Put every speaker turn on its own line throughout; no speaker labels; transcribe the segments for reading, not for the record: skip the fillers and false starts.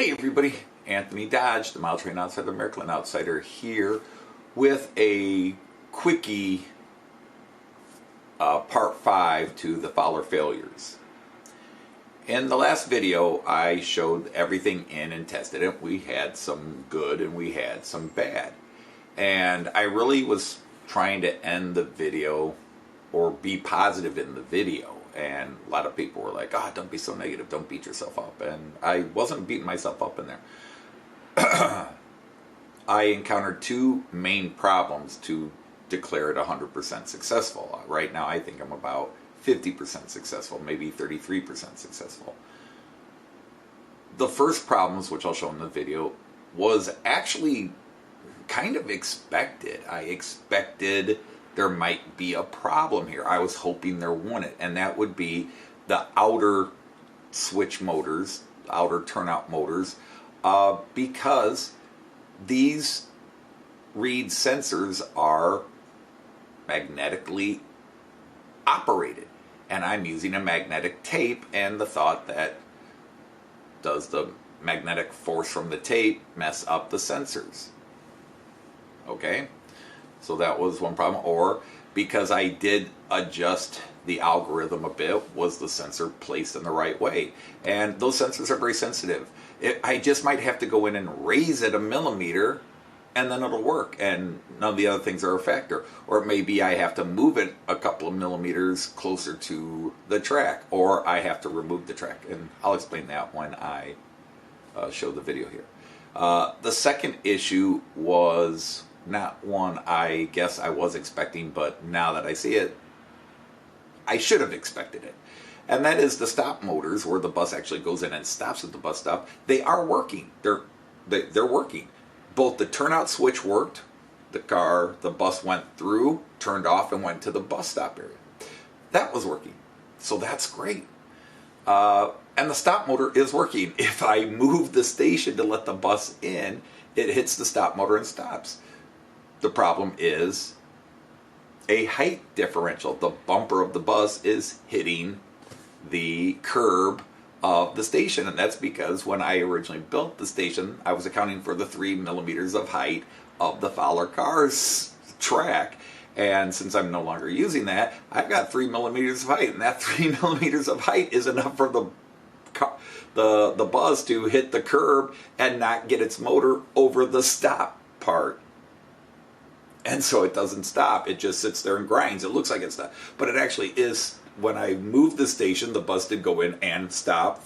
Hey everybody, Anthony Dodge, the Mile Train Outsider, American Outsider here with a quickie part 5 to the Fowler failures. In the last video I showed everything in and tested it. We had some good and we had some bad. And I really was trying to end the video or be positive in the video. And a lot of people were like, don't be so negative, don't beat yourself up. And I wasn't beating myself up in there. I encountered two main problems to declare it 100% successful. Right now I think I'm about 50% successful, maybe 33% successful. The first problems, which I'll show in the video, was actually kind of expected. I expected there might be a problem here. I was hoping there wouldn't, and that would be the outer switch motors, outer turnout motors, because these reed sensors are magnetically operated, and I'm using a magnetic tape, and the thought that does the magnetic force from the tape mess up the sensors? Okay. So that was one problem. Or because I did adjust the algorithm a bit, was the sensor placed in the right way? And those sensors are very sensitive. I just might have to go in and raise it a millimeter and then it'll work, and none of the other things are a factor. Or maybe I have to move it a couple of millimeters closer to the track, or I have to remove the track. And I'll explain that when I show the video here. The second issue was not one I guess I was expecting, but now that I see it, I should have expected it. And that is the stop motors, where the bus actually goes in and stops at the bus stop. They are working. They're working. Both the turnout switch worked. The bus went through, turned off, and went to the bus stop area. That was working. So that's great. And the stop motor is working. If I move the station to let the bus in, it hits the stop motor and stops. The problem is a height differential. The bumper of the bus is hitting the curb of the station, and that's because when I originally built the station, I was accounting for the 3 millimeters of height of the Fowler car's track. And since I'm no longer using that, I've got 3 millimeters of height, and that 3 millimeters of height is enough for the bus to hit the curb and not get its motor over the stop part. And so it doesn't stop. It just sits there and grinds. It looks like it's stopped, but it actually is. When I moved the station, the bus did go in and stop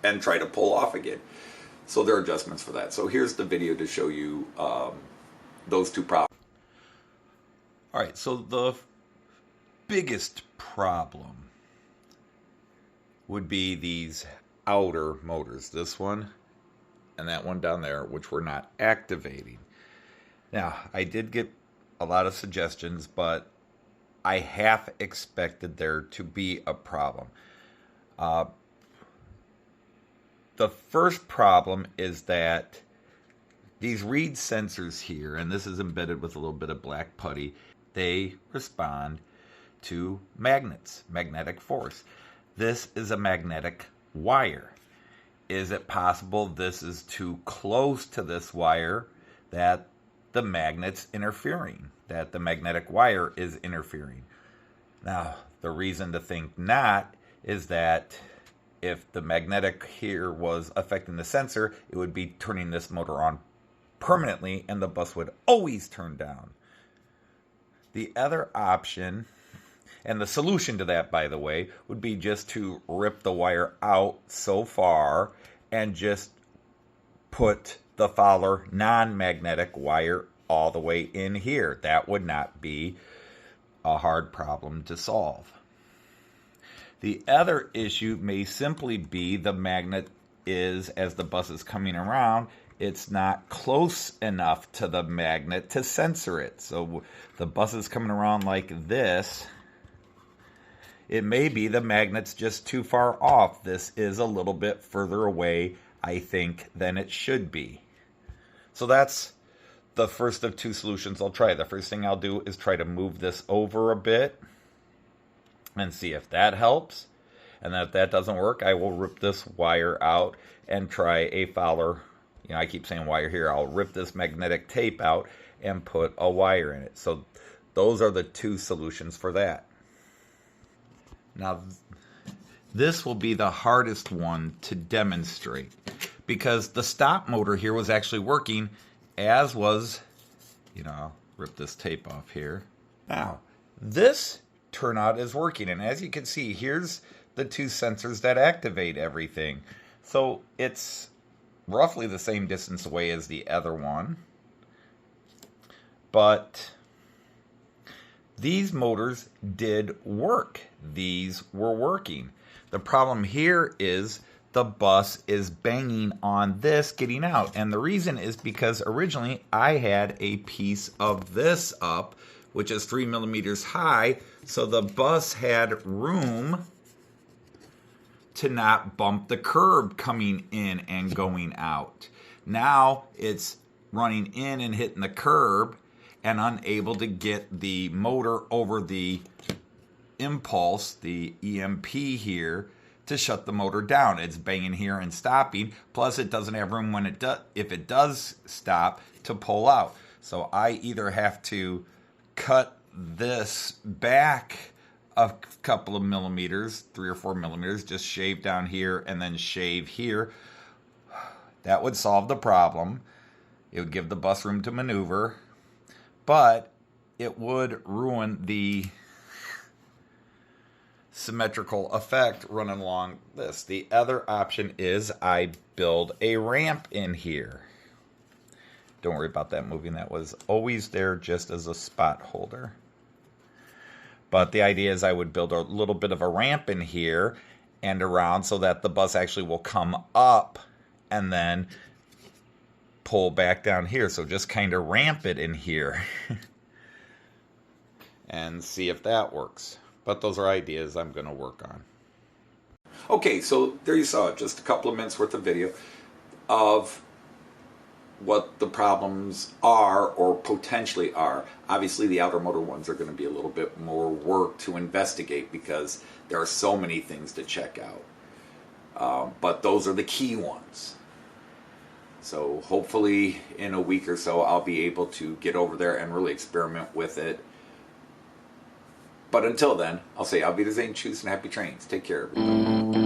and try to pull off again. So there are adjustments for that. So here's the video to show you those two problems. All right, so the biggest problem would be these outer motors, this one and that one down there, which we're not activating. Now, I did get a lot of suggestions, but I half expected there to be a problem. The first problem is that these reed sensors here, and this is embedded with a little bit of black putty, they respond to magnets, magnetic force. This is a magnetic wire. Is it possible this is too close to this wire, that the magnet's interfering, that the magnetic wire is interfering? Now, the reason to think not is that if the magnetic here was affecting the sensor, it would be turning this motor on permanently and the bus would always turn down. The other option, and the solution to that, by the way, would be just to rip the wire out so far and just put the Fowler non-magnetic wire all the way in here. That would not be a hard problem to solve. The other issue may simply be the magnet is, as the bus is coming around, it's not close enough to the magnet to sensor it. So the bus is coming around like this. It may be the magnet's just too far off. This is a little bit further away, I think, than it should be. So that's the first of two solutions I'll try. The first thing I'll do is try to move this over a bit and see if that helps. And if that doesn't work, I will rip this wire out and try a Fowler. I keep saying wire here. I'll rip this magnetic tape out and put a wire in it. So those are the two solutions for that. Now, this will be the hardest one to demonstrate because the stop motor here was actually working, as was, I'll rip this tape off here. Now, this turnout is working, and as you can see, here's the two sensors that activate everything. So it's roughly the same distance away as the other one, but these motors did work. These were working. The problem here is the bus is banging on this getting out, and the reason is because originally I had a piece of this up, which is 3 millimeters high, so the bus had room to not bump the curb coming in and going out. Now it's running in and hitting the curb and unable to get the motor over the impulse, the EMP here, to shut the motor down. It's banging here and stopping, plus it doesn't have room when if it does stop, to pull out. So I either have to cut this back a couple of millimeters, 3 or 4 millimeters, just shave down here and then shave here. That would solve the problem. It would give the bus room to maneuver, but it would ruin the symmetrical effect running along this. The other option is I build a ramp in here. Don't worry about that moving. That was always there just as a spot holder. But the idea is I would build a little bit of a ramp in here and around so that the bus actually will come up and then pull back down here. So just kind of ramp it in here and see if that works. But those are ideas I'm going to work on. Okay, so there you saw it. Just a couple of minutes worth of video of what the problems are or potentially are. Obviously the outer motor ones are going to be a little bit more work to investigate because there are so many things to check out. But those are the key ones. So hopefully in a week or so I'll be able to get over there and really experiment with it. But until then, I'll say Auf Wiedersehen, tschüss, and happy trains. Take care, everybody.